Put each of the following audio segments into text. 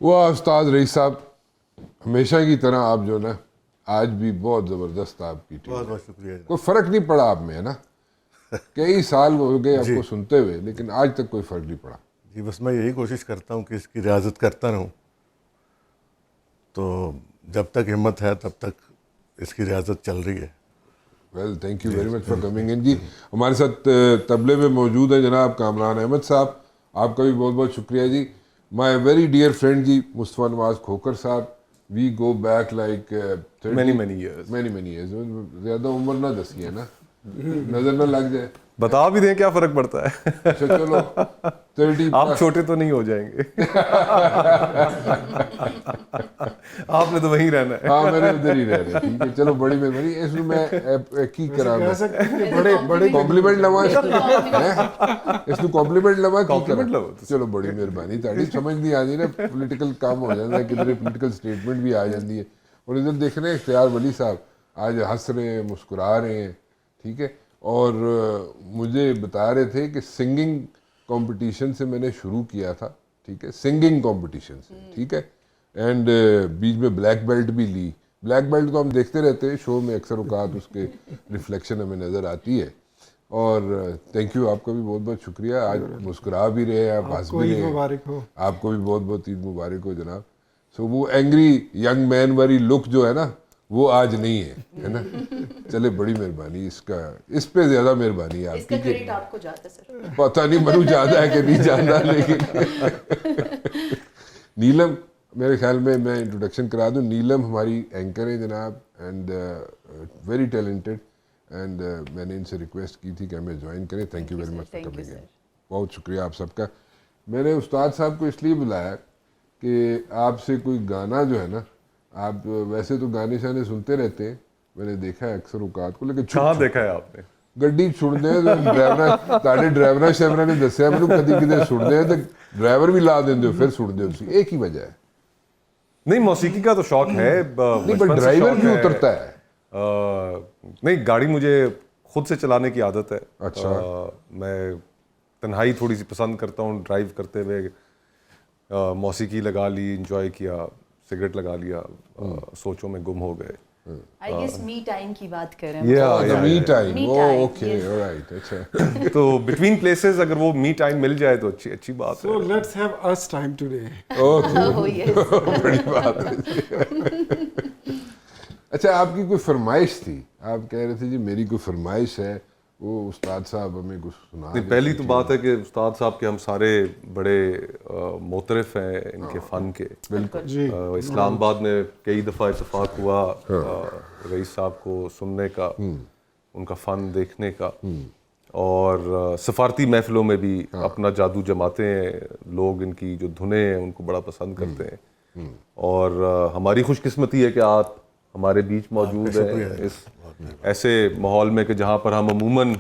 वाह उस्ताद रईस साहब, हमेशा की तरह आप जो ना आज भी बहुत ज़बरदस्त आपकी टीम। बहुत बहुत शुक्रिया। कोई फ़र्क नहीं पड़ा आप में, है ना? कई साल हो गए आपको सुनते हुए, लेकिन आज तक कोई फ़र्क नहीं पड़ा। जी बस मैं यही कोशिश करता हूँ कि इसकी रियाजत करता रहूँ, तो जब तक हिम्मत है तब तक इसकी रियाजत चल रही है। Well, thank you very much for coming in जी। हमारे साथ तबले में मौजूद है जनाब कामरान अहमद साहब, आपका भी बहुत बहुत शुक्रिया जी। माय वेरी डियर फ्रेंड जी मुस्तफ़ा नवाज खोकर साहब, we go back like many years। many years। ज़्यादा उम्र ना दसी है ना, नज़र ना लग जाए। बता भी दें क्या फर्क पड़ता है। अच्छा चलो 30 आप छोटे तो नहीं हो जाएंगे। आपने तो वहीं रहना है। हाँ मैंने उधर ही रह रहे, ठीक है चलो बड़ी मेहरबानी। इसमें मैं की करा बड़े बड़े कॉम्प्लीमेंट लवा इसको कॉम्प्लीमेंट लवा की करा लवो चलो बड़ी मेहरबानी। ताड़ी समझ नहीं आती ना, पॉलिटिकल काम हो जाता है, किधर पॉलिटिकल स्टेटमेंट भी आ जाती है। और इधर देख रहे हैं इख्तियार वली साहब आज हंस रहे हैं, मुस्कुरा रहे हैं, ठीक है। और मुझे बता रहे थे कि सिंगिंग कंपटीशन से मैंने शुरू किया था, ठीक है, सिंगिंग कंपटीशन से, ठीक है। एंड बीच में ब्लैक बेल्ट भी ली। ब्लैक बेल्ट तो हम देखते रहते हैं शो में, अक्सर औकात उसके रिफ्लेक्शन हमें नज़र आती है। और थैंक यू, आपका भी बहुत बहुत शुक्रिया। आज मुस्कुरा भी रहे हैं आप, हंस भी रहे हैं। मुबारक हो आपको भी बहुत बहुत ईद मुबारक हो जनाब। सो वो एंग्री यंग मैन वाली लुक जो है ना वो आज नहीं है ना। चले बड़ी मेहरबानी, इसका इस पे ज्यादा मेहरबानी है इसका आपकी। क्रेडिट आपको जाता है सर। पता नहीं मनु ज्यादा है कि नहीं ज्यादा, लेकिन नीलम मेरे ख्याल में मैं इंट्रोडक्शन करा दूं। नीलम हमारी एंकर है जनाब, एंड वेरी टैलेंटेड। एंड मैंने इनसे रिक्वेस्ट की थी कि हमें ज्वाइन करें। Thank you very much for coming इन। बहुत शुक्रिया आप सबका। मैंने उस्ताद साहब को इसलिए बुलाया कि आपसे कोई गाना जो है ना, आप वैसे तो गाने शाने सुनते रहते हैं, मैंने देखा है अक्सर औकात को, लेकिन कहाँ देखा है आपने? ਗੱਡੀ ਛੁੱਟਦੇ ਆ ਡਰਾਈਵਰਾਂ ਤੁਹਾਡੇ ਡਰਾਈਵਰਾਂ ਸ਼ੈਵਰਾਂ ਨੇ ਦੱਸਿਆ ਮੈਨੂੰ ਕਦੀ ਕਿਤੇ ਛੁੱਟਦੇ ਆ ਤੇ ਡਰਾਈਵਰ ਵੀ ਲਾ ਦਿੰਦੇ ਹੋ ਫਿਰ ਛੁੱਟਦੇ ਹੋ ਤੁਸੀਂ, ਇਹ ਕੀ ਵਜ੍ਹਾ ਹੈ? नहीं मौसीकी का तो शौक है, नहीं पर बचपन से ड्राइवर शौक क्यों है। उतरता है? नहीं, गाड़ी मुझे खुद से चलाने की आदत है। अच्छा। मैं तन्हाई थोड़ी सी पसंद करता हूँ, ड्राइव करते हुए मौसीकी लगा ली, इंजॉय किया, सिगरेट लगा लिया, सोचों में गुम हो गए। आई गेस मी टाइम की बात कर रहे हैं। Yeah, मी टाइम, Me ओ time, ओके yes. ऑलराइट, अच्छा। तो बिटवीन प्लेसेस अगर वो मी टाइम मिल जाए तो अच्छी बात सो है। Let's have us time today. Okay Oh, yes. बड़ी बात है। अच्छा, आपकी कोई फरमाइश थी, आप कह रहे थे जी मेरी कोई फरमाइश है, वो उस्ताद साहब हमें कुछ सुना नहीं, दें। पहली तो बात है कि उस्ताद साहब के हम सारे बड़े मोतरफ हैं इनके फ़न के। बिल्कुल जी इस्लामाबाद में कई दफ़ा इत्तेफाक हुआ रईस साहब को सुनने का, उनका फ़न देखने का, और सफारती महफिलों में भी अपना जादू जमाते हैं लोग। इनकी जो धुनें हैं उनको बड़ा पसंद करते हैं। और हमारी खुशकिस्मती है कि आप हमारे बीच मौजूद हैं इस ऐसे माहौल में कि जहाँ पर हम अमूमन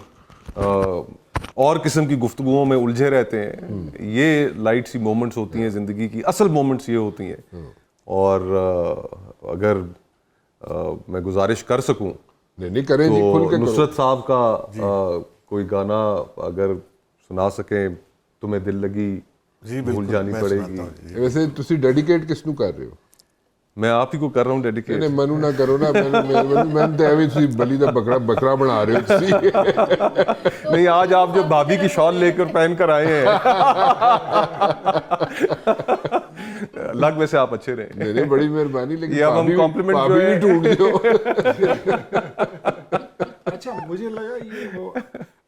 और किस्म की गुफ्तगुओं में उलझे रहते हैं। ये लाइट सी मोमेंट्स होती हैं ज़िंदगी की, असल मोमेंट्स ये होती हैं। और अगर मैं गुजारिश कर सकूं नहीं करें जी, खुल के तो करो। नुसरत साहब का कोई गाना अगर सुना सकें, तुम्हें दिल लगी जी भूल बिल्कुल, जानी मैं पड़ेगी। सुनाता हूँ जी। वैसे तुसी डेडिकेट किसनू कर रहे हो? मैं आप ही को कर रहा हूँ डेडिकेट। नहीं मनु ना करो ना, मैंने तो एवं तुसी बली दा बकरा बना रहे हो तुसी। नहीं, आज आप जो भाभी की शॉल लेकर पहन कर आए हैं लग वैसे आप अच्छे रहे। नहीं नहीं बड़ी मेहरबानी, लेकिन ये अब हम compliment जो भाभी है- भी ढूंढ दो। अच्छा, मुझे लगा ये वो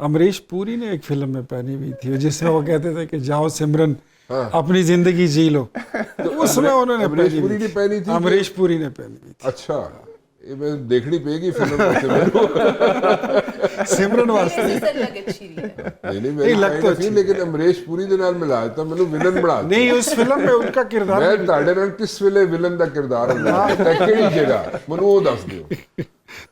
अमरीश पुरी ने एक फिल्म में पहनी हुई थी जिसमें वो कहते थे कि जाओ सिमरन अपनी जिंदगी जी लो, तो उसमें उन्होंने अमरीश पुरी ने पहनी थी? अमरीश पुरी ने पहनी हुई अच्छा, ये मैं देखनी पेगी फिल्म वैसे मेरे को। थी सिमरन वास्ते। सीजन लग अच्छी रही है। नहीं नहीं नहीं, लग तो मैं अच्छी लेकिन अमरीश पुरी दे नाल मिला दिता मैनू विलन बना दिता। नहीं, उस फिल्म में उनका किरदार मैं ਤੁਹਾਡੇ ਨਾਲ किस वेले विलन ਦਾ किरदार ਹੁੰਦਾ है ਕਿਹੜੀ ਜਗ੍ਹਾ ਮੈਨੂੰ ਉਹ ਦੱਸ ਦਿਓ।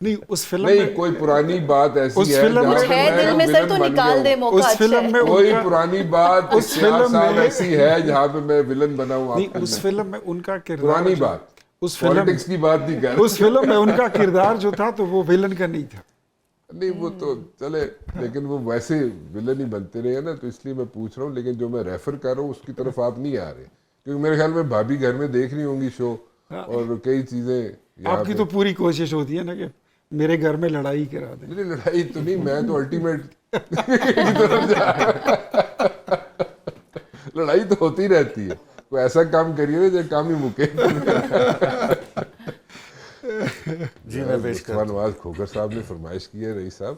नहीं, उस फिल्म नहीं में कोई पुरानी बात ऐसी उस है फिल्म जहाँ में- पे है मैं दिल में सर तो विलन बन निकाल गया दे हूँ। मौका। उस अच्छा फिल्म है। में कोई उनका पुरानी बात उस फिल्म साल में- ऐसी है जहाँ पे मैं विलन बना हूँ नहीं, आपके उस लिए। फिल्म में उनका किरदार पुरानी जो- बात, उस फिल्म पॉलिटिक्स की बात नहीं कर उस फिल्म में उनका किरदार जो था तो वो विलन का नहीं था। नहीं वो तो चले, लेकिन वो वैसे विलन ही बनते रहे हैं ना, तो इसलिए मैं पूछ रहा हूँ। लेकिन जो मैं रेफर कर रहा हूँ उसकी तरफ आप नहीं आ रहे, क्योंकि मेरे ख्याल में भाभी घर में देख रही होंगी शो, और कई चीजें आपकी तो पूरी कोशिश होती है ना कि मेरे घर में लड़ाई करा दें। नहीं, लड़ाई तो नहीं, मैं तो अल्टीमेट की तरफ जा रहा हूं। लड़ाई तो होती रहती है, कोई ऐसा काम करिए ना जो काम ही मुके। जी मैं पेश मुस्तफा नवाज खोकर साहब ने फरमाइश की है, रईस साहब।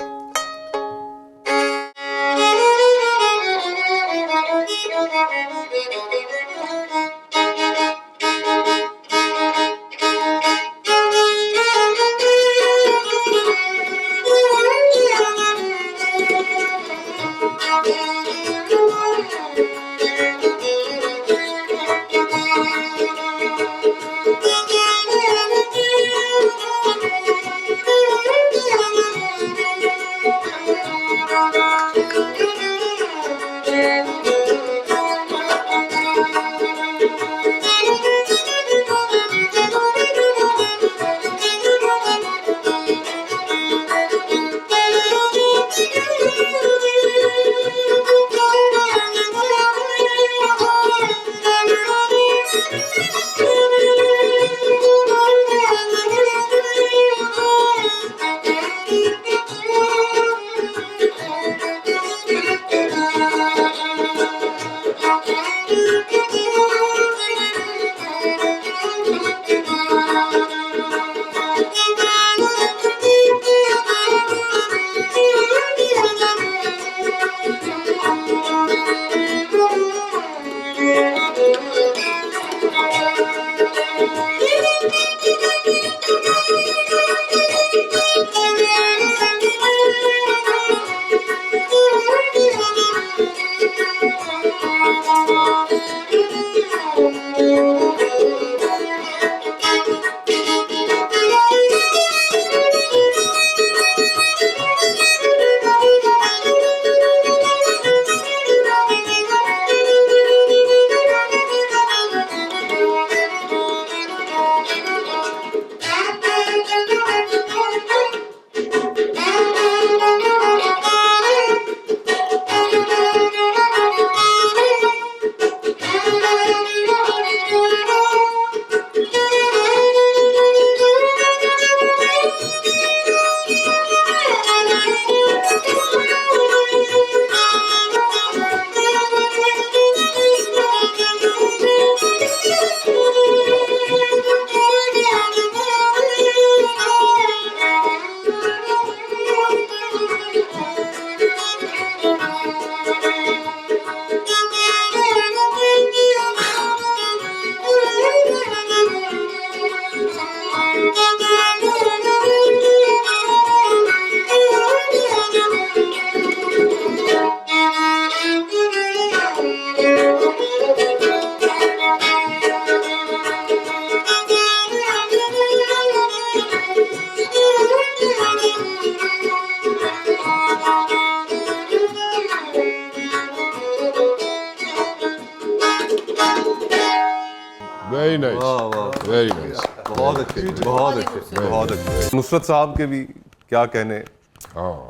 Very nice, very nice. बहुत अच्छे, बहुत अच्छे, बहुत अच्छे। नुसरत साहब के भी क्या कहने,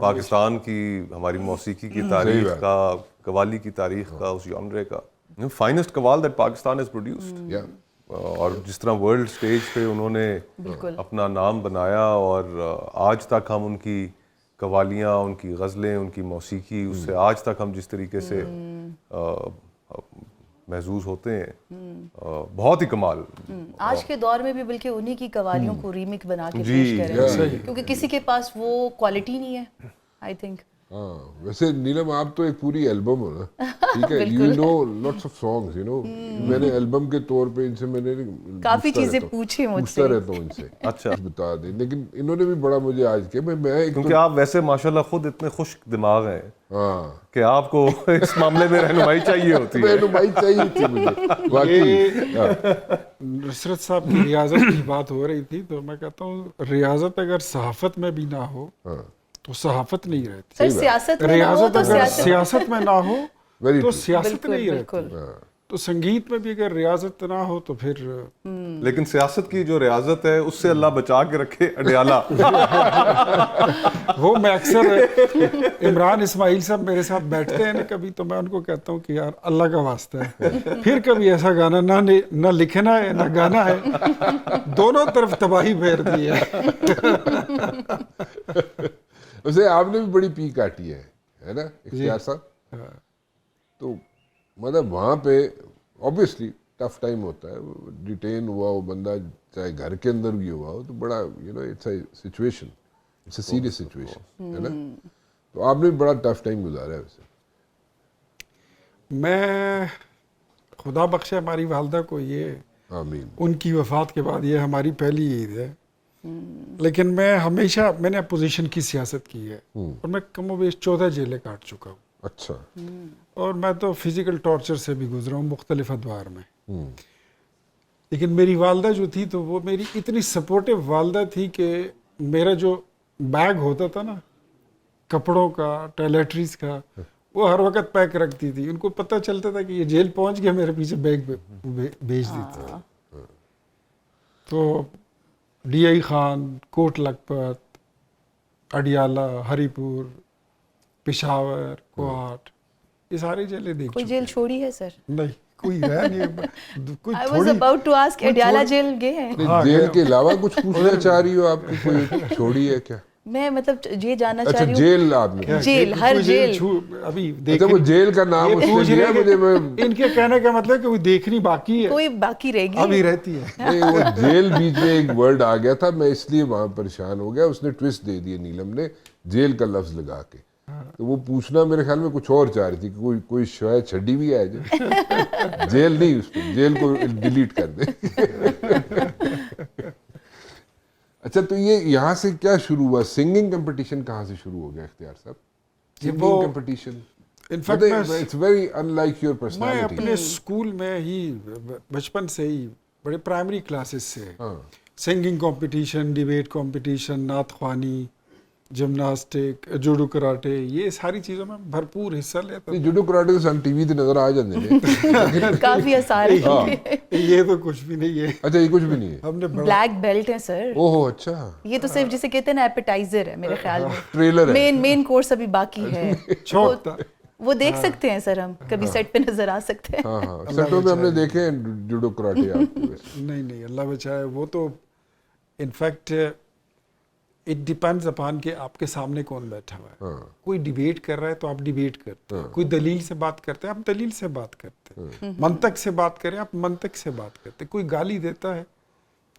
पाकिस्तान की हमारी मौसीकी की तारीख का, कवाली की तारीख का, उस जॉनरे का finest Kawal that Pakistan has produced. और जिस तरह वर्ल्ड स्टेज पे उन्होंने अपना नाम बनाया, और आज तक हम उनकी कवालियाँ, उनकी गज़लें, उनकी मौसीकी, उससे आज तक हम जिस तरीके से महसूस होते हैं, बहुत ही कमाल। आज के दौर में भी बल्कि उन्हीं की कवालियों को रीमिक बना के पेश करें, क्योंकि किसी के पास वो क्वालिटी नहीं है, आई थिंक। हाँ, वैसे नीलम आप तो एक पूरी एल्बम हो ना, ठीक है, you know lots of songs, you know. मैंने एल्बम के तौर पे इनसे मैंने काफी चीजें पूछी मुझसे, पूछता रहता हूँ इनसे, अच्छा बता दें। लेकिन इन्होंने भी बड़ा मुझे आज के मैं क्योंकि आप वैसे माशाल्लाह खुद इतने खुश दिमाग हैं हाँ कि आपको इस मामले में रहनुमाई चाहिए होती है। रहनुमाई चाहिए थी मुझे वाकई। नुसरत साहब की रियाजत की बात हो रही थी, तो मैं कहता हूँ रियाजत अगर सहाफत में भी ना हो तो सहाफत नहीं रहती। सर सियासत में ना हो रियाजत तो अगर सियासत में ना हो तो सियासत नहीं बिल्कुल, रहती। तो संगीत में भी अगर रियाजत ना हो तो फिर लेकिन सियासत की जो रियाजत है उससे अल्लाह बचा के रखे अडियाला। वो मैं अक्सर इमरान इस्माइल साहब मेरे साथ बैठते हैं ना कभी, तो मैं उनको कहता हूँ कि यार अल्लाह का वास्ता है फिर कभी ऐसा गाना ना लिखना है ना गाना है, दोनों तरफ तबाही फेर दी है। वैसे आपने भी बड़ी पी काटी है ना इख्तियार साहब? तो मतलब वहाँ पे ऑब्वियसली टफ टाइम होता है, डिटेन हुआ वो बंदा चाहे घर के अंदर भी हुआ हो तो बड़ा it's a situation, it's a serious situation, है ना? तो आपने भी बड़ा टफ टाइम गुजारा है वैसे। मैं खुदा बख्शे हमारी वालदा को, ये आमीन। उनकी वफात के बाद ये हमारी पहली ईद है, लेकिन मैंने अपोजिशन की सियासत की है और मैं कमोबेश 14 जेलें काट चुका हूँ। अच्छा। और मैं तो फिजिकल टॉर्चर से भी गुजरा हूँ मुख्तलिफ अदवार में। लेकिन मेरी वालदा जो थी तो वो मेरी इतनी सपोर्टिव वालदा थी कि मेरा जो बैग होता था ना कपड़ों का, टॉयलेटरीज का, वो हर वक्त पैक रखती थी। उनको पता चलता था कि ये जेल पहुंच गया, मेरे पीछे बैग भेज देती थी। तो DI खान, कोट लखपत, अडियाला, हरीपुर, पेशावर, क्वाट, ये सारी जेलें देख कोई चुके जेल छोड़ी है सर? नहीं, कोई है नहीं। कोई I was about to ask, Adiala jail गए हैं? नहीं, हाँ, जेल गया। के अलावा कुछ पूछना चाह रही हो आपकी कोई छोड़ी है क्या? मैं मतलब ये जानना चाह अच्छा, रही हूँ। जेल आपने, जेल, हर जेल। अभी अच्छा वो जेल का नाम ये उसने पूछ दिया रहे मुझे, मैं हैं कि इनके कहने का मतलब कि कोई देखनी बाकी है, कोई बाकी रहेगी? अभी रहती है। नहीं, वो जेल बीच में एक वर्ड आ गया था, मैं इसलिए वहां परेशान हो गया। उसने ट्विस्ट दे दिया नीलम ने, जेल का लफ्ज लगा के। तो वो पूछना मेरे ख्याल में कुछ और चाह रही थी कि कोई शायद छड़ी भी है जो जेल नहीं, उसको जेल को डिलीट कर दे। अच्छा, तो ये यहाँ से क्या शुरू हुआ? सिंगिंग कंपटीशन कहाँ से शुरू हो गया इख्तियार साहब? Singing competition in fact it's very unlike your मैं पर्सनालिटी। अपने स्कूल में ही बचपन से ही बड़े प्राइमरी क्लासेस से सिंगिंग कंपटीशन, डिबेट कंपटीशन, नात ख्वानी, जिमनास्टिक, जूडो कराटे, ये सारी चीज़ों में भरपूर हिस्सा लेता नहीं, जूडो कराटे तो सन टीवी ते नजर आ जाते हैं। काफी आसार है। था। ये तो कुछ भी नहीं है, अच्छा, ये कुछ भी नहीं है? हमने बड़ा ब्लैक बेल्ट है सर। ओहो, अच्छा, ये तो सिर्फ जिसे कहते हैं ना एपेटाइजर है मेरे ख्याल में। ट्रेलर है। मेन कोर्स अभी बाकी है। छोटा। वो देख सकते हैं सर, हम कभी सेट पे नजर आ सकते हैं। हाँ हाँ, सेटों में हमने देखे हैं जूडो कराटे आपको वैसे। नहीं, अल्लाह बचाए। वो तो इनफैक्ट इट डिपेंड्स अपॉन कि आपके सामने कौन बैठा हुआ है। कोई डिबेट कर रहा है तो आप डिबेट करते हैं, कोई दलील से बात करते हैं आप दलील से बात करते हैं, मंतक से बात करें आप मंतक से बात करते हैं। कोई गाली देता है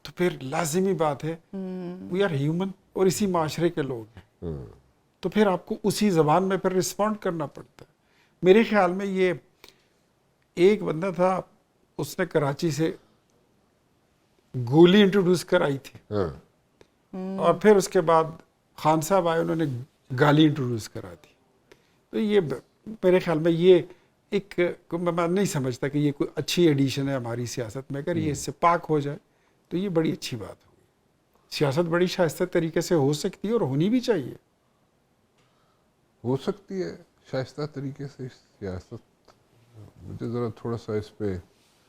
तो फिर लाजिमी बात है, वी आर ह्यूमन और इसी माशरे के लोग हैं, तो फिर आपको उसी जबान में फिर रिस्पॉन्ड करना पड़ता है। मेरे ख्याल में ये एक बंदा था, उसने कराची से गोली इंट्रोड्यूस कराई थी और फिर उसके बाद खान साहब आए, उन्होंने गाली इंट्रोड्यूस करा दी। तो ये मेरे ख्याल में ये एक, मैं नहीं समझता कि ये कोई अच्छी एडिशन है हमारी सियासत में। अगर ये इससे पाक हो जाए तो ये बड़ी अच्छी बात होगी। सियासत बड़ी शाइस्ता तरीके से हो सकती है और होनी भी चाहिए। हो सकती है शाइस्ता तरीके से सियासत। मुझे जरा थोड़ा सा इस पे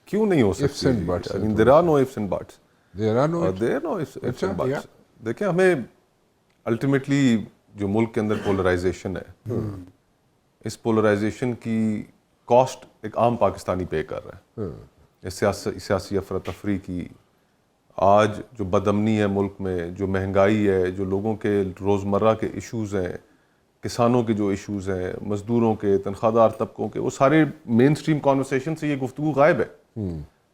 क्यों नहीं हो Ifs and सकती? buts I हैं mean, there are no ifs and buts. There are no There are no ifs अच्छा, and buts. देखिए, हमें अल्टीमेटली जो मुल्क के अंदर पोलराइजेशन है, इस पोलराइजेशन की कॉस्ट एक आम पाकिस्तानी पे कर रहा है। इस सियासी अफरा तफरी की, आज जो बदअमनी है मुल्क में, जो महंगाई है, जो लोगों के रोज़मर्रा के इश्यूज़ हैं, किसानों के जो इश्यूज़ हैं, मज़दूरों के, तनख्वाहदार तबकों के, वो सारे मेन स्ट्रीम कॉन्वर्सेशन से ये गुफ्तगू गायब है।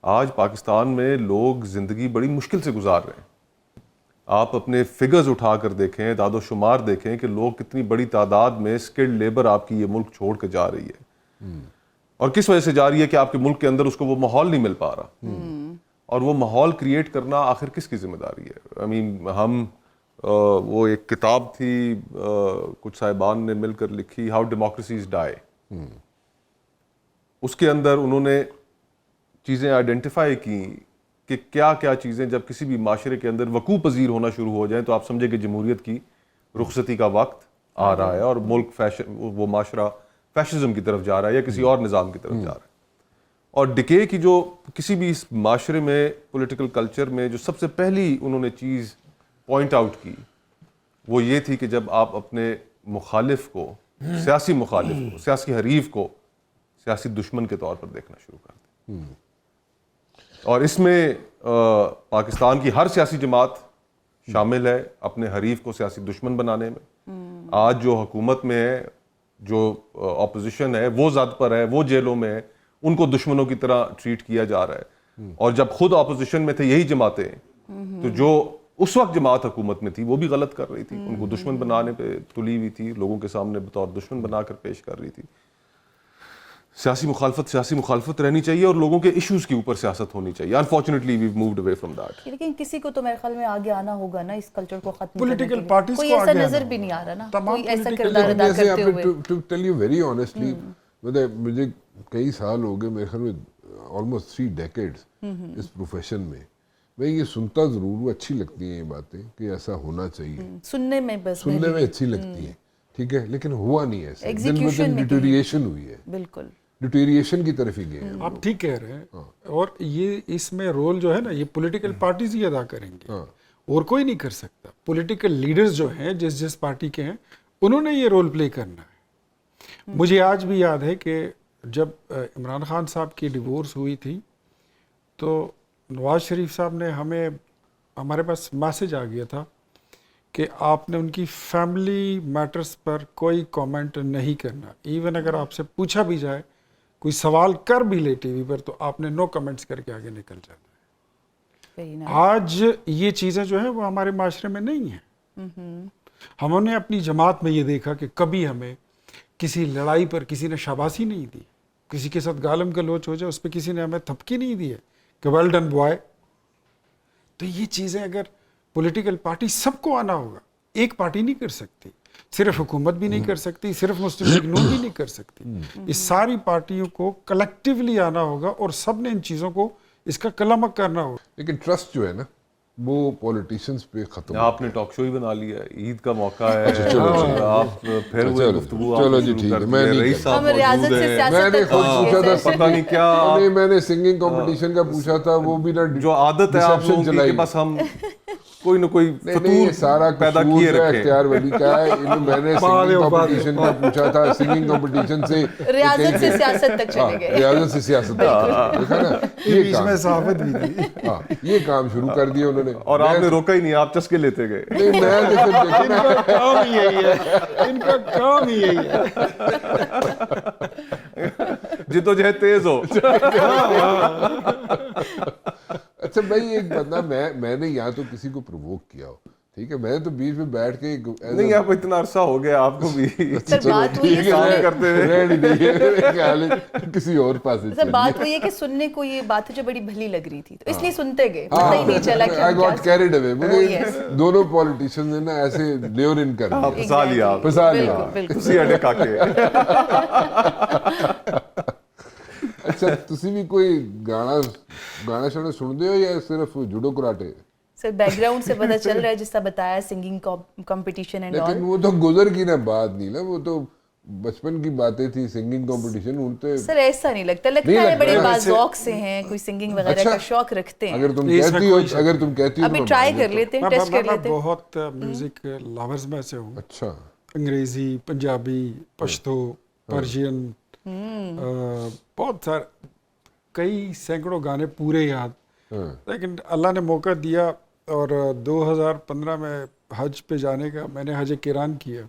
आज पाकिस्तान में लोग ज़िंदगी बड़ी मुश्किल से गुजार रहे हैं। आप अपने फिगर्स उठा कर देखें, दादोशुमार देखें कि लोग कितनी बड़ी तादाद में स्किल्ड लेबर आपकी ये मुल्क छोड़ कर जा रही है। और किस वजह से जा रही है कि आपके मुल्क के अंदर उसको वो माहौल नहीं मिल पा रहा। और वो माहौल क्रिएट करना आखिर किसकी जिम्मेदारी है? आई मीन, हम वो एक किताब थी कुछ साहिबान ने मिलकर लिखी, हाउ डेमोक्रेसीज डाई। उसके अंदर उन्होंने चीज़ें आइडेंटिफाई की कि क्या क्या चीज़ें जब किसी भी माशरे के अंदर वकू पजीर होना शुरू हो जाएं तो आप समझे कि जमहूरियत की रुखसती का वक्त आ रहा है और मुल्क वो माशरा फैशिज्म की तरफ जा रहा है या किसी और निज़ाम की तरफ जा रहा है। और डिके की जो किसी भी इस माशरे में पॉलिटिकल कल्चर में जो सबसे पहली उन्होंने चीज़ पॉइंट आउट की वो ये थी कि जब आप अपने मुखालिफ को, सियासी मुखालिफ को, सियासी हरीफ को सियासी दुश्मन के तौर पर देखना शुरू कर दें। और इसमें पाकिस्तान की हर सियासी जमात शामिल है अपने हरीफ को सियासी दुश्मन बनाने में। आज जो हुकूमत में है, जो ऑपोजिशन है, वो ज़द पर है, वो जेलों में है, उनको दुश्मनों की तरह ट्रीट किया जा रहा है। और जब खुद ऑपोजिशन में थे यही जमातें, तो जो उस वक्त जमात हुकूमत में थी वो भी गलत कर रही थी, उनको दुश्मन बनाने पे तुली हुई थी, लोगों के सामने बतौर दुश्मन बनाकर पेश कर रही थी। सियासी मुखालफत रहनी चाहिए और लोगों के इश्यूज के ऊपर सियासत होनी चाहिए। Unfortunately we moved away from that. लेकिन किसी को तो मेरे ख्याल में आगे आना होगा ना इस कल्चर को खत्म करने के पॉलिटिकल लिए। पार्टीज कोई को ऐसा आगे नजर आना भी नहीं आ रहा ना, तमाम कोई ऐसा political किरदार अदा जैसे करते हुए। To tell you very honestly, मतलब मुझे कई साल हो गए, मेरे ख्याल में ऑलमोस्ट 3 डेकेड्स इस प्रोफेशन में। मैं ये सुनता ज़रूर हूँ, अच्छी लगती हैं ये बातें कि ऐसा होना चाहिए, सुनने में बस सुनने में अच्छी लगती है, ठीक है, लेकिन हुआ नहीं ऐसा। दिन ब Execution दिन में डिटोरिएशन हुई है, बिल्कुल डिटोरिएशन की तरफ ही गए हैं। आप ठीक कह रहे हैं। और ये इसमें रोल जो है ना, ये पॉलिटिकल पार्टीज ही अदा करेंगे, और कोई नहीं कर सकता। पॉलिटिकल लीडर्स जो हैं, जिस जिस पार्टी के हैं, उन्होंने ये रोल प्ले करना है। मुझे आज भी याद है कि जब इमरान खान साहब की डिवोर्स हुई थी, तो नवाज शरीफ साहब ने हमारे पास मैसेज आ गया था कि आपने उनकी फैमिली मैटर्स पर कोई कमेंट नहीं करना। इवन अगर आपसे पूछा भी जाए, कोई सवाल कर भी ले टीवी पर, तो आपने नो कमेंट्स करके आगे निकल जाना है। आज ये चीज़ें जो है वो हमारे माशरे में नहीं है। हमने अपनी जमात में ये देखा कि कभी हमें किसी लड़ाई पर किसी ने शाबाशी नहीं दी, किसी के साथ गालम गलोच हो जाए उस पर किसी ने हमें थपकी नहीं दी है कि वेल डन बॉय। तो ये चीज़ें अगर पॉलिटिकल पार्टी सबको आना होगा, एक पार्टी नहीं कर सकती, सिर्फ हुकूमत भी नहीं कर सकती, सिर्फ मुस्लिम लीग नून भी नहीं कर सकती। इस सारी पार्टियों को कलेक्टिवली आना होगा और सब ने इन चीज़ों को इसका कलमक करना होगा। लेकिन ट्रस्ट जो है ना, वो पॉलिटिशियंस पे खत्म हो आपने टॉक शो ही बना लिया है, ईद का मौका है। चलो, आप फिर वो चलो, गुफ्तगू चलो आपने जी, शुरू ठीक कर है, दी मैं है। नहीं रईस कर- साहब हम रियासत मौजूद से हैं। सियासत मैंने तक खुद पहुंच पूछा गए था, थे। पता नहीं क्या नहीं, मैंने सिंगिंग कंपटीशन का पूछा था, वो भी ना जो आदत है आप लोगों की कि बस हम कोई ना कोई नहीं, ये सारा पैदा कसूर किए जो है रखे। इख्तियार वली का है। मैंने सिंगिंग कंपटीशन का पूछा था, सिंगिंग कंपटीशन से रियासत से सियासत तक चले गए। रियासत से सियासत तक, देखा ना, ये बीच काम, में सहाफत भी थी। हाँ, ये काम शुरू कर दिया उन्होंने। और आपने रोका ही नहीं, आप चस्के लेते गए। नहीं, मैं तो फिर देखो ना, इनका काम ही यही है, इनका काम ही यही है। जिद्दोजहद तेज हो। अच्छा भाई, एक बंदा, मैंने यहाँ तो किसी को प्रोवोक किया हो, ठीक है, मैं तो बीच में बैठ के नहीं, आपको इतना अरसा हो गया, आपको भी सर बात हुई है काम सुनने- करते हुए। रहने दीजिए, मेरे ख्याल है किसी और पास से सर बात हुई है कि सुनने को ये बात जो बड़ी भली लग रही थी, तो इसलिए सुनते गए, पता ही नहीं चला कि आई हम गॉट क्या कैरिड अवे। Oh, मुझे yes. दोनों पॉलिटिशियंस ने ना ऐसे लेवर इन कर दिया। फंसा लिया आप। फंसा लिया। बिल्कुल, बिल्कुल। ਤੁਸੀਂ ਅੜੇ ਕਾਕੇ। अच्छा, तुसी भी कोई गाना शाना सुनते हो या सिर्फ जुडो कराटे? सर बैकग्राउंड से पता चल रहा है, जिसका बताया सिंगिंग कंपटीशन एंड लेकिन ऑल। वो तो गुजर की ना बात नहीं ना, वो तो बचपन की बातें थी। सिंगिंग कंपटीशन उनते सर ऐसा नहीं लगता, लगता नहीं है लगता बड़े है। बाज़ौक से हैं, कोई सिंगिंग वगैरह अच्छा। का शौक रखते हैं। अगर तुम इसमें कहती हो, कोई शक अगर तुम कहती हो तो अभी मैं ट्राई मान कर लेता लेते हैं, टेस्ट कर लेते हैं। बहुत म्यूजिक लवर्स में से हूँ। हूँ। अच्छा, अंग्रेजी, पंजाबी, पश्तो, पर्शियन, बहुत सारे, कई सैकड़ों गाने पूरे याद। लेकिन अल्लाह ने मौका दिया और 2015 में हज पे जाने का, मैंने हज किरान किया,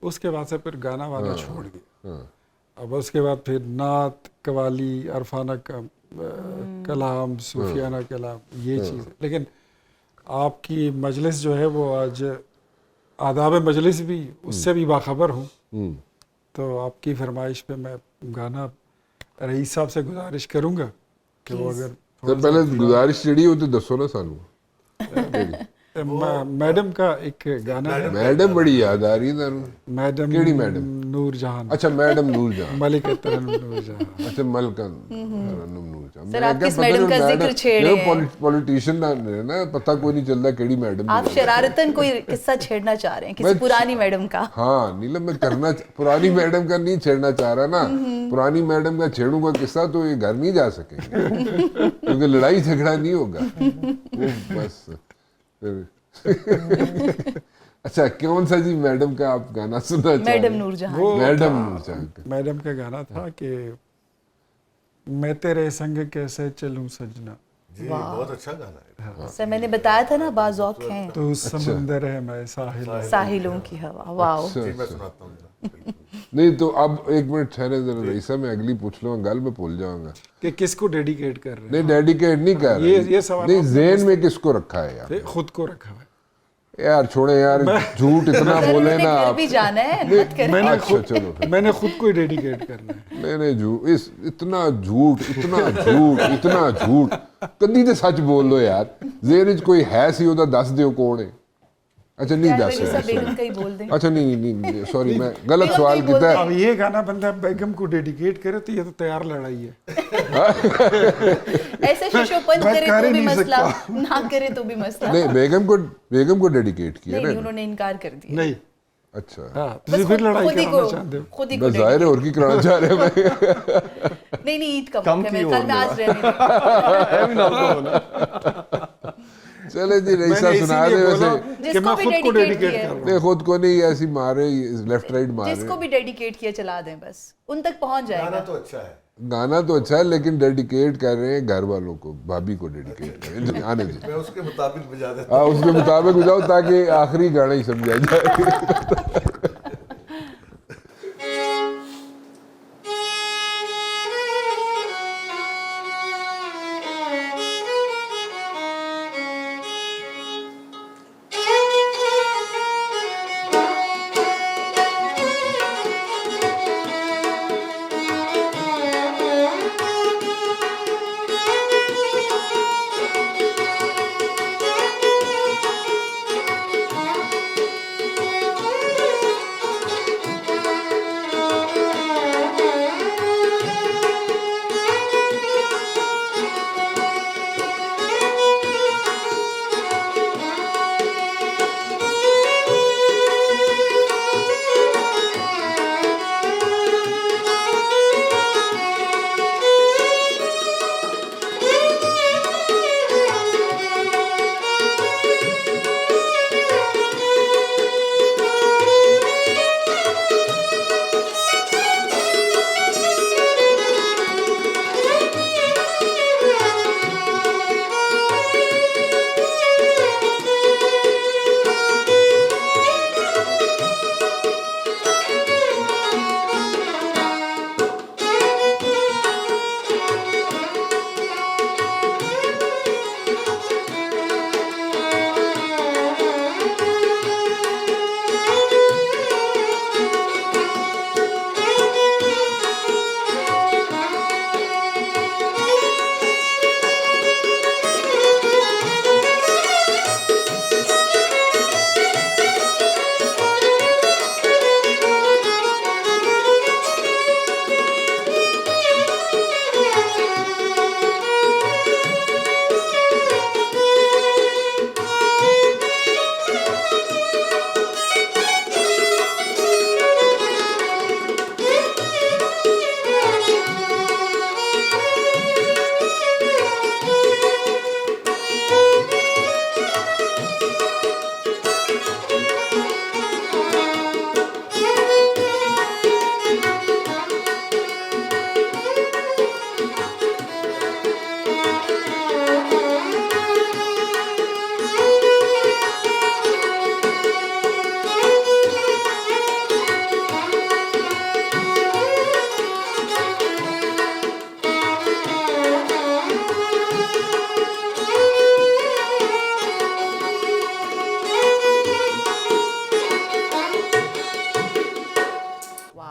उसके बाद से फिर गाना वाना छोड़ दिया। अब उसके बाद फिर नात, कवाली, अरफाना का कलाम, सूफियाना कलाम, ये चीज़। लेकिन आपकी मजलिस जो है वो आज आदाब मजलिस भी, उससे भी बाखबर हूँ। तो आपकी फरमाइश पे मैं गाना रईस साहब से गुजारिश करूँगा कि वो अगर तो पहले गुजारिश जड़ी हो तो दसो ना सानू। मैडम का एक गाना है। मैडम बड़ी याद आ रही है तानू। मैडम केड़ी मैडम? नूरजहां, अच्छा मैडम नूरजहां, मलिका तरन्नुम नूरजहां। अच्छा मलका तरन्नुम नूरजहां। सर, आप किस मैडम का जिक्र छेड़े हैं? पॉलिटिशियन ना पता कोई नहीं चलता केड़ी मैडम। आप शरारतन कोई किस्सा छेड़ना चाह रहे हैं किसी पुरानी मैडम का? हाँ नीलम, मैं पुरानी मैडम का नहीं छेड़ना चाह रहा ना। पुरानी मैडम का छेड़ूंगा किस्सा तो ये घर नहीं जा सकेंगे क्योंकि लड़ाई झगड़ा नहीं होगा वो बस फिर अच्छा कौन सा जी मैडम का आप गाना सुनना चाह रहे हैं? मैडम नूरजहां। वो मैडम था, नूरजहां का। मैडम का गाना था कि मैं तेरे संग कैसे चलूं सजना, जी बहुत अच्छा गाना है। सर मैंने बताया था ना बाज़ौक हैं तो समंदर है मैं साहिल। साहिलों की हवा। वाओ। जी मैं सुनाता हूँ। नहीं तो अब एक मिनट ठहरे जरा रईसा, मैं अगली पूछ लूँगा, गल मैं भूल जाऊंगा। कि किसको डेडिकेट कर रहे नहीं डेडिकेट नहीं कर रहा, ये सवाल नहीं आपने जेन में किसको रखा है यार? हैं? खुद को रखा है। यार छोड़े यार, झूठ इतना सर, बोले उन्होंने ना घर आप। भी जाना है, मत करें। अच्छा चलो फिर। मैंने खुद को ही डेडिकेट करना है। नहीं झूठ, इस इतना झूठ इतना झूठ इतना झूठ, कदी तो सच बोल दो यार। जेर च कोई है सी ओदा दस दियो कौन है? अच्छा नहीं यार, दस मेरी सब बेगम है। का ही बोल दें। अच्छा नहीं सॉरी, मैं गलत बेगम सवाल नहीं बोलते। किया। अब ये गाना बंदा बेगम को डेडिकेट करे तो ये तो तैयार लड़ाई है। ऐसे शोशोपंत मैं करे कर तो ही भी नहीं मसला, सकता। ना करे तो भी मसला। नहीं बेगम को डेडिकेट किया नहीं, ना। उन्होंने इनकार कर दिया। नहीं अच्छा हाँ बस तुझे फिर लड़ाई खुद ही कराना को चाहते हो। खुद ही को बस जाहिर है और की कराना चाह रहे हैं मैं। नहीं नहीं, ईद का कम मौका है, की मेरे ख्याल में ओर आज रहने दो। चले जी रईसा मैंने सुना इसीलिए दे बोला वैसे। कि जिसको मैं भी खुद को डेडिकेट डेडिकेट किया है। कर रहा नहीं खुद को नहीं, ऐसी मारे लेफ्ट राइट मारे। जिसको भी डेडिकेट किया चला दें, बस उन तक पहुंच गाना जाएगा। तो अच्छा है। गाना तो अच्छा है लेकिन डेडिकेट कर रहे हैं घर वालों को, भाभी को डेडिकेट करें जी, आने जी। मैं उसके मुताबिक बजा देता हाँ उसके मुताबिक बजाओ ताकि आखिरी गाना ही समझा जाए।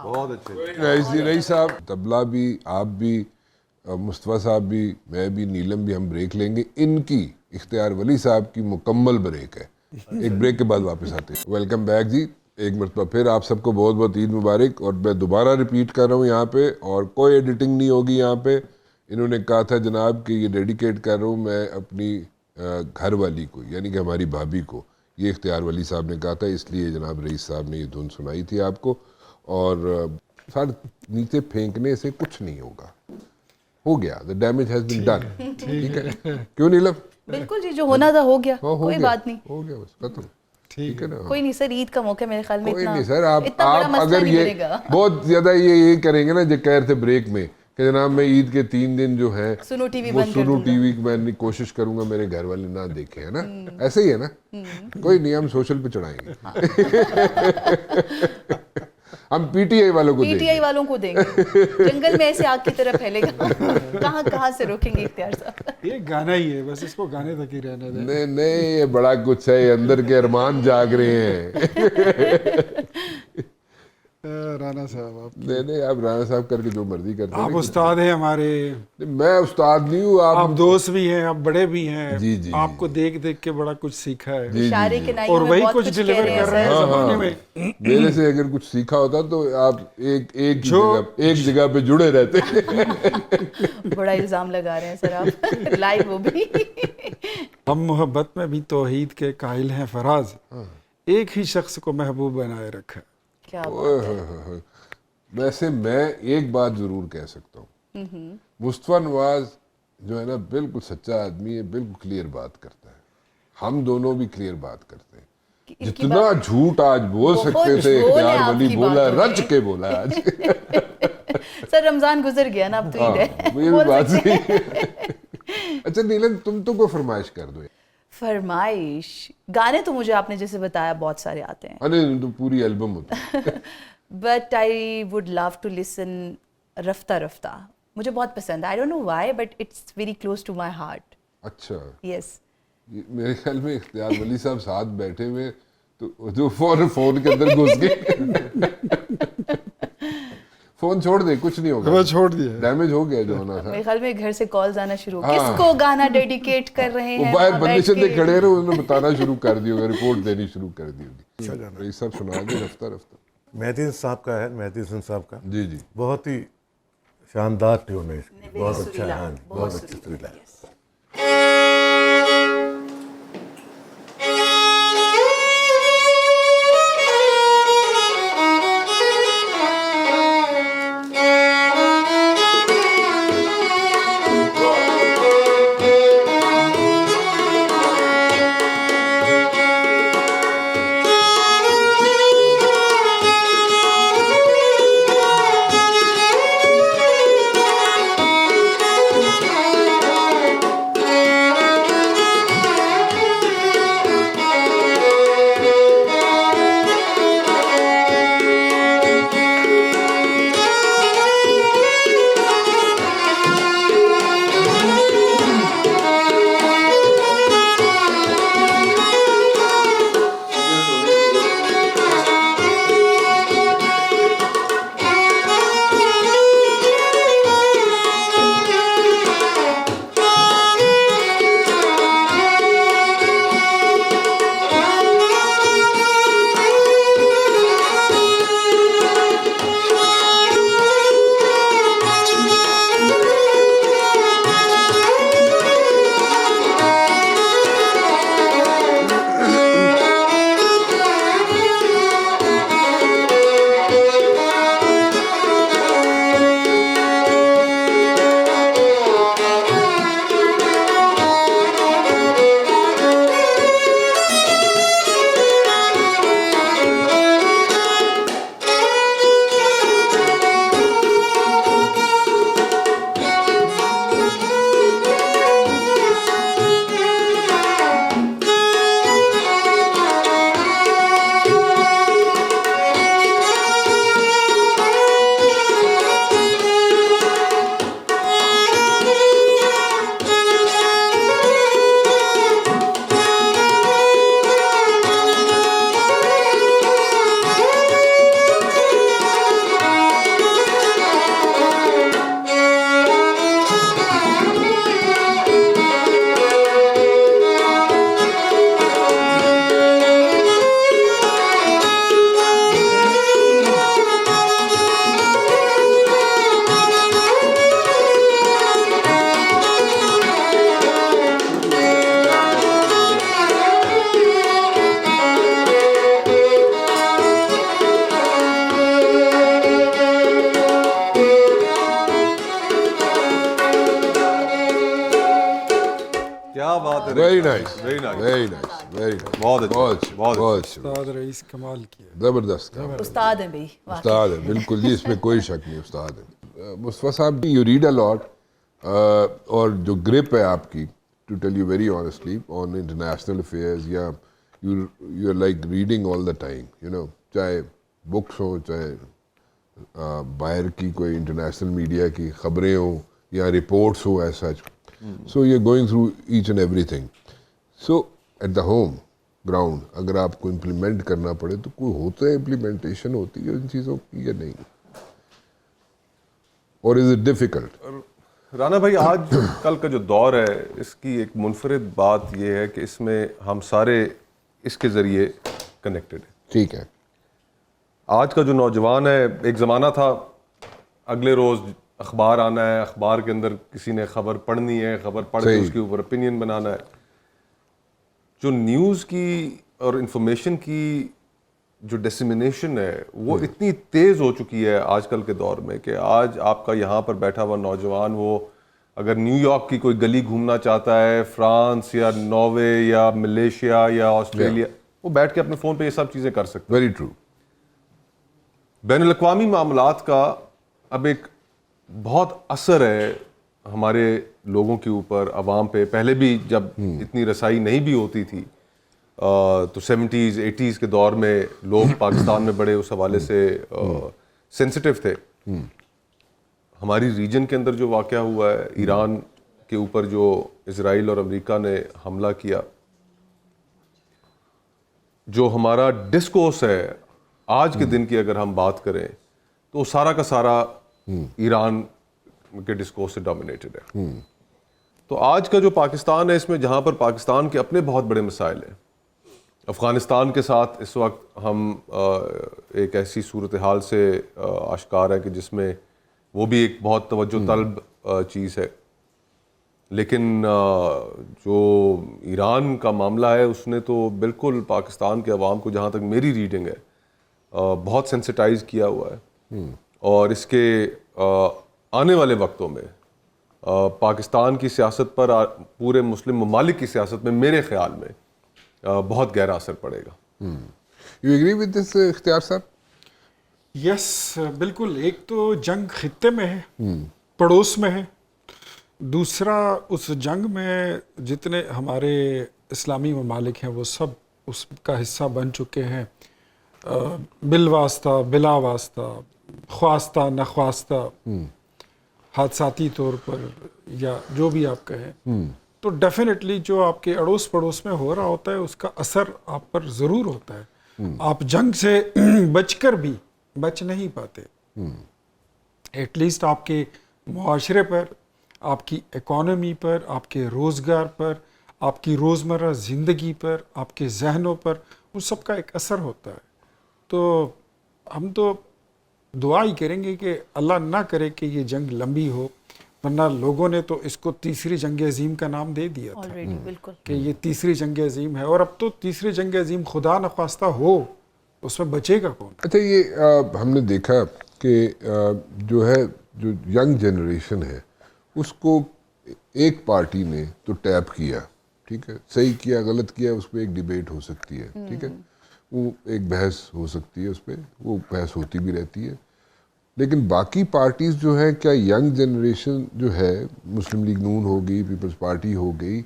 बहुत अच्छे। रईस साहब, तबला भी, आप भी, मुस्तफ़ा साहब भी, मैं भी, नीलम भी, हम ब्रेक लेंगे। इनकी इख्तियार वली साहब की मुकम्मल ब्रेक है। एक ब्रेक के बाद वापस आते हैं। वेलकम बैक जी। एक मरतबा फिर आप सबको बहुत बहुत ईद मुबारक। और मैं दोबारा रिपीट कर रहा हूँ यहाँ पे, और कोई एडिटिंग नहीं होगी यहाँ पे। इन्होंने कहा था जनाब कि ये डेडिकेट कर रहा हूँ मैं अपनी घर वाली को, यानी कि हमारी भाभी को। ये इख्तियार वली साहब ने कहा था, इसलिए जनाब रईस साहब ने ये धुन सुनाई थी आपको। और सर नीचे फेंकने से कुछ नहीं होगा, हो गया, the damage has been done. ठीक है, क्यों नीलम? बिल्कुल जी, जो होना था हो गया, हो कोई गया, बात नहीं। हो गया, बस खत्म। ठीक है ना? कोई नहीं सर, ईद का मौका मेरे ख्याल में कोई इतना नहीं सर, आप इतना बड़ा मसला अगर नहीं ये बनेगा। बहुत ज्यादा ये करेंगे ना, जो कह रहे थे ब्रेक में कि जनाब मैं ईद के 3 दिन जो है सुनो टीवी वो बंद कर सुनो दूंगा। टीवी मैं कोशिश करूंगा मेरे घर वाले ना देखें, है ना? ऐसे ही है ना? कोई नहीं, हम सोशल पे चढ़ाएंगे। हम पीटीआई वालों को पीटीआई देंगे। वालों को देंगे। जंगल में ऐसे आग की तरह फैलेगा। कहाँ कहाँ से रोकेंगे इख्तियार साहब? ये गाना ही है, बस इसको गाने तक ही रहने दें। नहीं नहीं, ये बड़ा कुछ है, ये अंदर के अरमान जाग रहे हैं। राना साहब आप नहीं आप राणा साहब करके जो मर्जी करते आप हैं। उस्ताद हैं हमारे, मैं उस्ताद नहीं हूँ, आप आप दोस्त भी हैं, आप बड़े भी हैं। जी, जी, आपको देख देख के बड़ा कुछ सीखा है, जी, इशारे जी। के नाइयों और में वही बहुत कुछ कुछ डिलीवर कह रहे कर रहे हैं हैं सर। जमाने में। मेरे से अगर कुछ सीखा होता तो आप एक जो- जगह पे जुड़े रहते। बड़ा इल्जाम लगा रहे हैं सर आप, लाइव वो भी। हम मोहब्बत में भी तौहीद के कायल हैं फराज, एक ही शख्स को महबूब बनाए रखा। क्या बात ओए है। होए होए। वैसे मैं एक बात जरूर कह सकता हूँ, मुस्तफा नवाज जो है ना बिल्कुल सच्चा आदमी है, बिल्कुल क्लियर बात करता है। हम दोनों भी क्लियर बात करते हैं। इनकी जितना बात- झूठ आज बोल बहुत सकते थे, झोल है इख्तियार वली आपकी बोला, बातों में। रच के बोला आज। सर रमजान गुजर गया ना, अब तो ईद हाँ, है। ये भी बोल बात सकते सही हैं। है। अच्छा नीलम, तुम तो कोई फरमाइश कर दो। फरमाइश गाने तो मुझे आपने जैसे बताया बहुत सारे आते हैं, अरे तो पूरी एल्बम होती है। But I would love to listen Rafta Rafta. मुझे बहुत पसंद है, I don't know why but it's very close to my heart. अच्छा, यस, मेरे ख्याल में इख्तियार वली साहब साथ बैठे हुए तो जो फोन के अंदर घुस गए। फोन छोड़ दे, कुछ नहीं होगा, वो छोड़ दिया। डैमेज हो गया जो होना था। मेरे ख्याल में घर से कॉल्स आना शुरू हो, हाँ। किसको गाना डेडिकेट कर रहे वो हैं बाहर वहाँ बंदे बैठ शंदे के? खड़े रहे, उन्होंने बताना शुरू कर दी होगी, रिपोर्ट देनी शुरू कर दी होगी। ये सब सुना दे रफ्ता रफ्ता। मेहदी हसन साहब का है, मेहदी हसन साहब का जी जी, बहुत ही शानदार ट्यून है इसकी, Very बहुत अच्छा सुरीला, है, हाँ, बहुत बहुत अच्छा सुरीला, सुरीला है। yes. बात है very nice, very nice, very nice, very nice, बहुत अच्छा, बहुत अच्छे, बहुत बहुत अच्छे, उस्ताद रईस कमाल किया। जबरदस्त काम। उस्ताद है भाई वाकई। उस्ताद है बिल्कुल जी, इसमें कोई शक नहीं, उस्ताद है। मुस्तफा साहब, यू रीड अ लॉट, और जो ग्रिप है आपकी, to tell you very honestly, on international affairs, या you are like reading all the time, you know, चाहे बुक्स हो, चाहे बाहर की कोई इंटरनेशनल मीडिया की खबरें हो या रिपोर्ट्स हो as such, so you are going through each and everything. So at the home ground अगर आपको इम्प्लीमेंट करना पड़े तो कोई होता है, इम्प्लीमेंटेशन होती है इन चीज़ों की या नहीं, और इज इट डिफिकल्ट? राना भाई, आज कल का जो दौर है इसकी एक मुनफरिद बात यह है कि इसमें हम सारे इसके ज़रिए कनेक्टेड हैं। ठीक है, आज का जो नौजवान है, एक ज़माना था अगले रोज़ अखबार आना है, अखबार के अंदर किसी ने खबर पढ़नी है, खबर पढ़ के सही। उसके ऊपर ओपिनियन बनाना है। जो न्यूज़ की और इंफॉर्मेशन की जो डिसमिनेशन है वो इतनी तेज़ हो चुकी है आजकल के दौर में कि आज आपका यहाँ पर बैठा हुआ नौजवान, वो अगर न्यूयॉर्क की कोई गली घूमना चाहता है, फ्रांस या नॉर्वे या मलेशिया या ऑस्ट्रेलिया, वो बैठ के अपने फ़ोन पे ये सब चीज़ें कर सकते हैं। Very true. बैनुल-अक़वामी मामलात का अब एक बहुत असर है हमारे लोगों के ऊपर, अवाम पे। पहले भी जब इतनी रसाई नहीं भी होती थी तो 70s 80s के दौर में लोग पाकिस्तान में बड़े उस हवाले से सेंसिटिव थे। हमारी रीजन के अंदर जो वाक़या हुआ है, ईरान के ऊपर जो इजराइल और अमेरिका ने हमला किया, जो हमारा डिस्कोर्स है आज के दिन की अगर हम बात करें तो सारा का सारा ईरान के डिस्कोर्स से डोमिनेटेड है। तो आज का जो पाकिस्तान है, इसमें जहाँ पर पाकिस्तान के अपने बहुत बड़े मसाइल हैं, अफ़गानिस्तान के साथ इस वक्त हम एक ऐसी सूरत हाल से आश्कार है कि जिसमें वो भी एक बहुत तवज्जो तलब चीज़ है। लेकिन जो ईरान का मामला है उसने तो बिल्कुल पाकिस्तान के अवाम को, जहाँ तक मेरी रीडिंग है, बहुत सेंसिटाइज किया हुआ है। और इसके आने वाले वक्तों में पाकिस्तान की सियासत पर, पूरे मुस्लिम ममालिक की सियासत में मेरे ख्याल में बहुत गहरा असर पड़ेगा। यू एग्री विद दिस इख्तियार साहब? यस बिल्कुल। एक तो जंग खित्ते में है, पड़ोस में है। दूसरा, उस जंग में जितने हमारे इस्लामी ममालिक हैं वो सब उसका हिस्सा बन चुके हैं, बिलवास्ता बिला वास्ता, ख्वास्ता नख्वास्ता, हादसाती तौर पर या जो भी आप कहें। तो डेफिनेटली जो आपके अड़ोस पड़ोस में हो रहा होता है उसका असर आप पर ज़रूर होता है। आप जंग से बचकर भी बच नहीं पाते। एटलीस्ट आपके मुआशरे पर, आपकी इकॉनमी पर, आपके रोज़गार पर, आपकी रोज़मर्रा ज़िंदगी पर, आपके जहनों पर, उन सब का एक असर होता है। तो हम तो दुआ ही करेंगे कि अल्लाह ना करे कि ये जंग लंबी हो, वरना लोगों ने तो इसको तीसरी जंग अजीम का नाम दे दिया था ऑलरेडी बिल्कुल कि ये तीसरी जंग अजीम है। और अब तो तीसरी जंग अजीम खुदा न ख्वास्ता हो, उसमें बचेगा कौन? अच्छा, ये हमने देखा कि जो है, जो यंग जनरेशन है उसको एक पार्टी ने तो टैप किया, ठीक है, सही किया गलत किया उस पर एक डिबेट हो सकती है, ठीक है, वो एक बहस हो सकती है, उस पर वो बहस होती भी रहती है। लेकिन बाकी पार्टीज़ जो है, क्या यंग जनरेशन जो है, मुस्लिम लीग नून हो गई, पीपल्स पार्टी हो गई,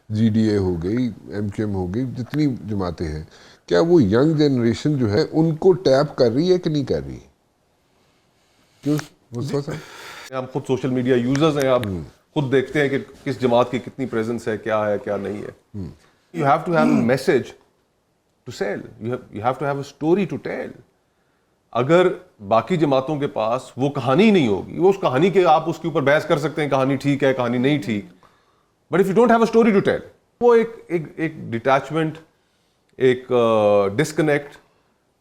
GDA हो गई, MKM हो गई, जितनी जमातें हैं, क्या वो यंग जनरेशन जो है उनको टैप कर रही है कि नहीं कर रही? क्यों मुस्तफा साहब? हम खुद सोशल मीडिया यूजर्स हैं, आप खुद देखते हैं कि किस जमात की कितनी प्रेजेंस है, क्या नहीं है। You have to have a message to sell, you have to have a story to tell. अगर बाकी जमातों के पास वो कहानी नहीं होगी, वो उस कहानी के आप उसके ऊपर बहस कर सकते हैं, कहानी ठीक है, कहानी नहीं ठीक, but if you don't have a story to tell, वो एक डिटैचमेंट, एक डिस्कनेक्ट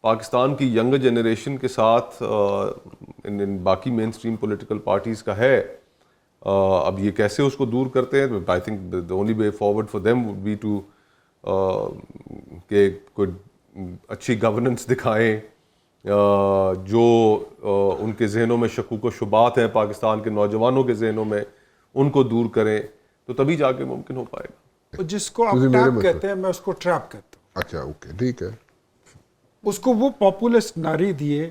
पाकिस्तान की यंगर जनरेशन के साथ इन बाकी मेन स्ट्रीम पोलिटिकल पार्टीज का है। अब ये कैसे उसको दूर करते हैं? I think the only way forward for them would be to के कोई अच्छी गवर्नेंस दिखाएं, जो उनके जहनों में शकूक व शुबात है, पाकिस्तान के नौजवानों के जहनों में, उनको दूर करें, तो तभी जाके मुमकिन हो पाएगा। जिसको आप तुझे मेरे टैप मतलब। कहते हैं, मैं उसको ट्रैप कहता हूँ। अच्छा ओके ठीक है। उसको वो पॉपुलिस्ट नारी दिए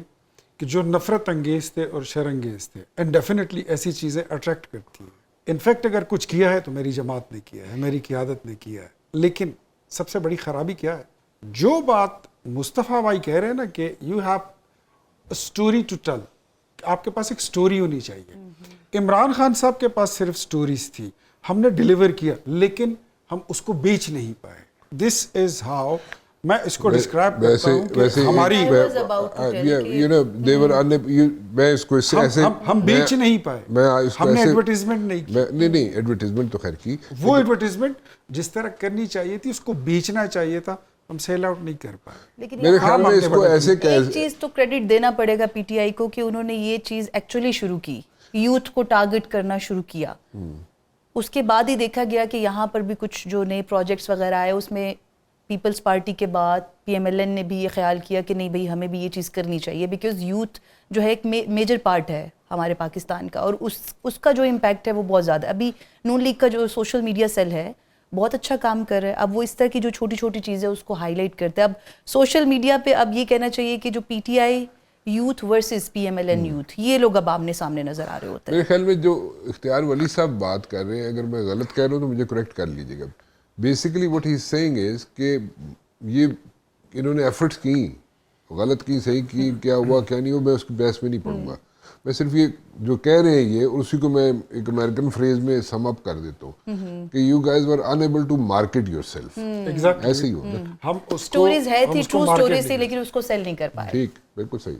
कि जो नफरत अंगेज थे और शर्मंगेज थे, एंड डेफिनेटली ऐसी चीज़ें अट्रैक्ट करती हैं। इनफैक्ट अगर कुछ किया है तो मेरी जमात ने किया है, मेरी क़ियादत ने किया है। लेकिन सबसे बड़ी ख़राबी क्या है, जो बात मुस्तफ़ा भाई कह रहे हैं ना कि you have story to tell, आपके पास एक स्टोरी होनी चाहिए। इमरान खान साहब के पास सिर्फ स्टोरीज थी, हमने डिलीवर किया लेकिन हम उसको बेच नहीं पाए। दिस इज हाउ मैं इसको डिस्क्राइब करता हूँ कि हमारी I was about to tell कि- यू नो दे वर मैं इसको इससे ऐसे हम बेच नहीं पाए, मैं इसको हमने ऐसे एडवर्टीजमेंट नहीं की। नहीं एडवर्टीजमेंट तो खैर की, वो एडवर्टीजमेंट जिस तरह करनी चाहिए थी उसको बेचना चाहिए था, हम सेल आउट नहीं कर पाए। लेकिन मेरे यहाँ ख्याल में हमने इसको बड़ा ऐसे एक चीज तो क्रेडिट देना पड़ेगा पीटीआई को कि उन्होंने ये चीज एक्चुअली शुरू की, यूथ को टारगेट करना शुरू किया। उसके बाद ही देखा गया कि यहाँ पर भी कुछ जो नए प्रोजेक्ट्स वगैरह आए, उसमें पीपल्स पार्टी के बाद पीएमएलएन ने भी ये ख्याल किया कि नहीं भाई हमें भी ये चीज़ करनी चाहिए, बिकॉज यूथ जो है एक मेजर पार्ट है हमारे पाकिस्तान का, और उसका जो इम्पैक्ट है वो बहुत ज़्यादा। अभी नून लीग का जो सोशल मीडिया सेल है बहुत अच्छा काम कर रहा है। अब वो इस तरह की जो छोटी छोटी चीज़ें उसको हाईलाइट करते हैं। अब सोशल मीडिया पे अब ये कहना चाहिए कि जो PTI youth versus PMLN youth, ये लोग अब आमने सामने नजर आ रहे होते हैं। मेरे ख्याल में जो इख्तियार वली साहब बात कर रहे हैं, अगर मैं गलत कह रहा हूँ तो मुझे करेक्ट कर लीजिएगा। Basically what he is saying is कि ये इन्होंने एफर्ट्स की, गलत की सही की, क्या हुआ क्या नहीं हुआ मैं उसकी बहस में नहीं पढ़ूंगा। मैं सिर्फ ये जो कह रहे हैं ये, और उसी को मैं एक अमेरिकन फ्रेज में सम अप कर देता हूँ कि you guys were unable to market yourself. Exactly ऐसे ही होता। हम उसको स्टोरीज है हम थी, उसको ट्रू market स्टोरीज नहीं थी, लेकिन उसको सेल नहीं कर पाए। ठीक, बिल्कुल सही।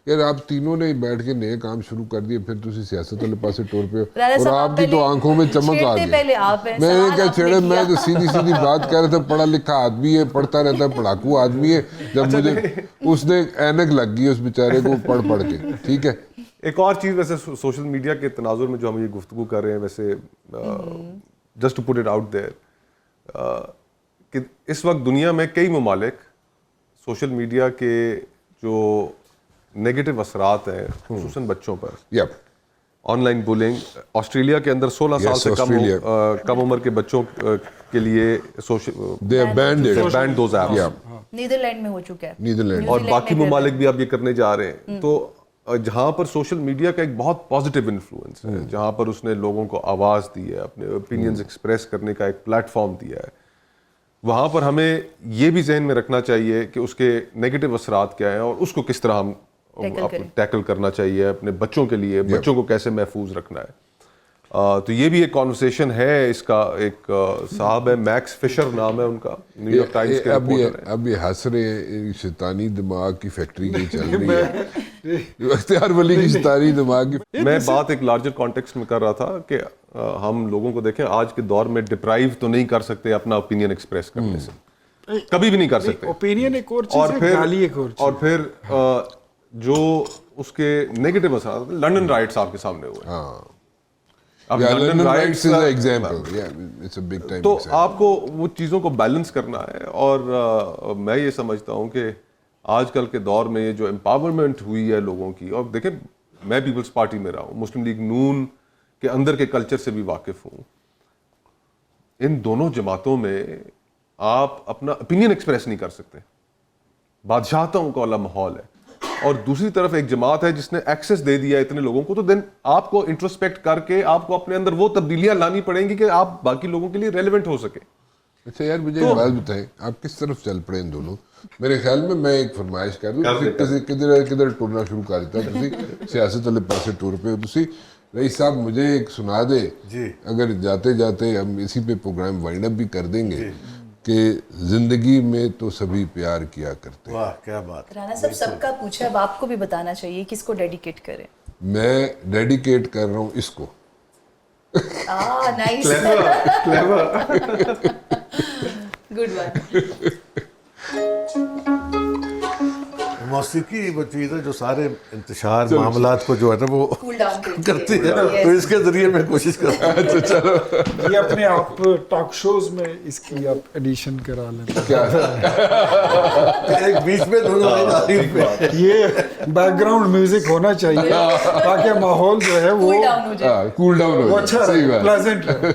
यार आप तीनों ने बैठ के नए काम शुरू कर दिए, फिर तुसी सियासत वाले पासे टोर पे हो, राणा और साहब, आप आपकी तो पहले आंखों में चमक आ छेड़ते गई। पहले आप हैं, मैं सवाल क्या आपने छेड़े, मैं किया। तो सीधी सीधी बात कर रहा था, पढ़ा लिखा आदमी है, पढ़ता रहता है, पढ़ाकू आदमी है। जब मुझे उसने ऐनक लग गई उस बेचारे को पढ़ पढ़ के, ठीक है। एक और चीज़ वैसे सोशल मीडिया के तनाजुर में जो हम ये गुफ्तगू कर रहे हैं, वैसे just to put it out there, कि इस वक्त दुनिया में कई ममालिक सोशल मीडिया के जो नेगेटिव असरात हैं खुसूसन बच्चों पर, यप ऑनलाइन बुलिंग, ऑस्ट्रेलिया के अंदर 16 साल Yes, से Australia. कम उम्र के बच्चों के लिए social they are banned it, ban those apps, या नीदरलैंड में हो चुका है, नीदरलैंड और न्यूजीलैंड बाकी में कर ममालिक रहे भी अब ये करने जा रहे हैं। तो जहाँ पर सोशल मीडिया का एक बहुत पॉजिटिव इन्फ्लुएंस है, जहाँ पर उसने लोगों को आवाज़ दी है, अपने ओपिनियंस एक्सप्रेस करने का एक प्लेटफॉर्म दिया है, वहाँ पर हमें ये भी जहन में रखना चाहिए कि उसके नेगेटिव असरात क्या हैं और उसको किस तरह हम Tackle करें। टैकल करना चाहिए अपने बच्चों के लिए, बच्चों को कैसे महफूज रखना है। तो ये भी एक कॉन्वर्सेशन है। इसका एक साहब है, मैक्स फिशर नाम है उनका, न्यूयॉर्क टाइम्स के रिपोर्टर हैं। अब ये हंस रहे हैं, शैतानी दिमाग की फैक्ट्री की चल रही है, इख्तियार वली की शैतानी दिमाग की। मैं बात एक लार्जर कॉन्टेक्स्ट में कर रहा था कि हम लोगों को देखें, आज के दौर में डिप्राइव तो नहीं कर सकते अपना ओपिनियन एक्सप्रेस करने से, कभी भी नहीं कर सकते। ओपिनियन एक और चीज है, गाली एक और चीज। और फिर जो उसके नेगेटिव असर, लंदन राइट्स आपके सामने हुए। हाँ, अब Yeah, London London rights riots is an example. Yeah, it's a big time तो example. आपको वो चीज़ों को बैलेंस करना है। और मैं ये समझता हूँ कि आजकल के दौर में ये जो एम्पावरमेंट हुई है लोगों की, और देखें मैं पीपल्स पार्टी में रहा हूँ, मुस्लिम लीग नून के अंदर के कल्चर से भी वाकिफ हूँ। इन दोनों जमातों में आप अपना ओपिनियन एक्सप्रेस नहीं कर सकते, बादशाहतों का वाला माहौल है। और दूसरी तरफ एक जमात है जिसने एक्सेस दे दिया इतने लोगों को, तो देन आपको इंट्रोस्पेक्ट करके आपको अपने अंदर वो तब्दीलियां लानी पड़ेंगी कि आप बाकी लोगों के लिए रेलेवेंट हो सके। अच्छा यार, मुझे एक बात बताएं, आप किस तरफ चल पड़े इन दोनों? मेरे ख्याल में मैं एक फरमाइश कर दूं, किधर टुरना शुरू कर देता, सियासत वाले पासे टूर पे हो तुसी। रईस साहब मुझे एक सुना दे जी। अगर जाते जाते हम इसी पे प्रोग्राम वाइंड अप भी कर देंगे कि जिंदगी में तो सभी प्यार किया करते हैं। वाह क्या बात। राणा साहब सबका पूछा, अब आपको भी बताना चाहिए किसको डेडिकेट करें। मैं डेडिकेट कर रहा हूँ इसको। Nice, good one. मौसीकी वो चीज़ है जो सारे इंतशार मामलात को जो है ना वो कूल डाउन करती है ना, तो इसके जरिए मैं कोशिश कर रहा हूँ। चलो ये अपने आप टॉक शोज में इसकी आप एडिशन करा लें। क्या एक बीच में दोनों पे ये बैकग्राउंड म्यूजिक होना चाहिए ताकि माहौल जो है वो कूल डाउन हो जाए। कूल डाउन हो अच्छा सही बात। प्लेजेंट रहे।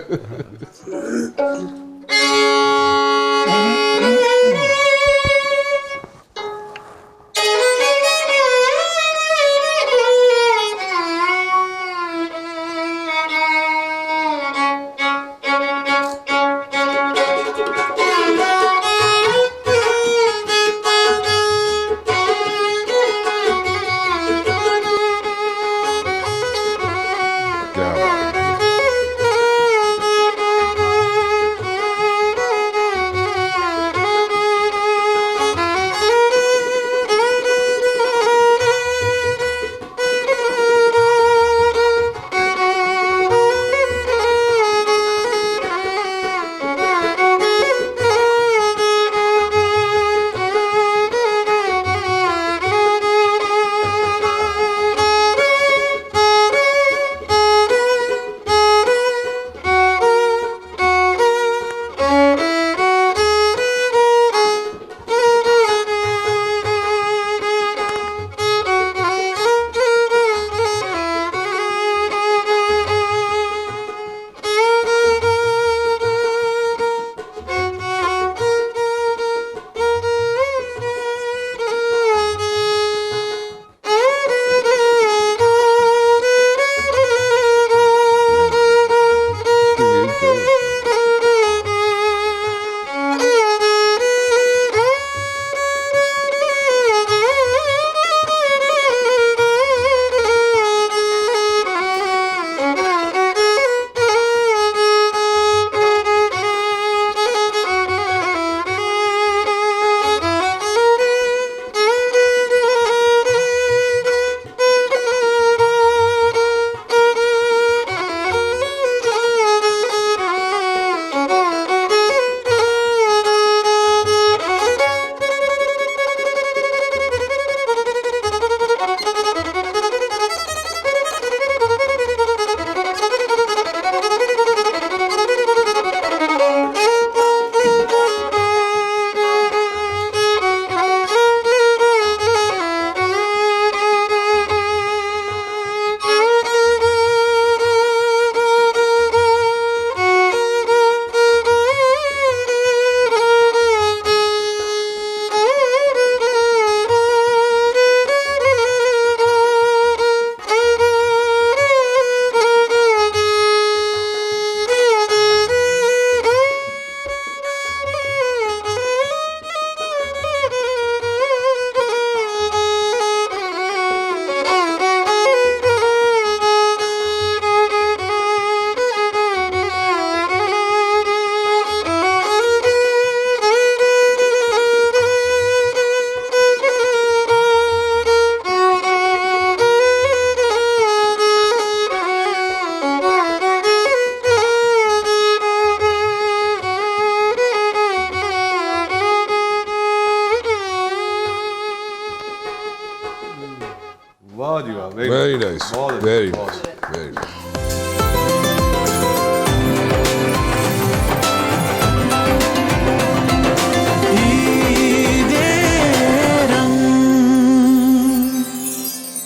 वेरी नाइस, बहुत वेरी अच्छा, नाइस, वेरी नाइस।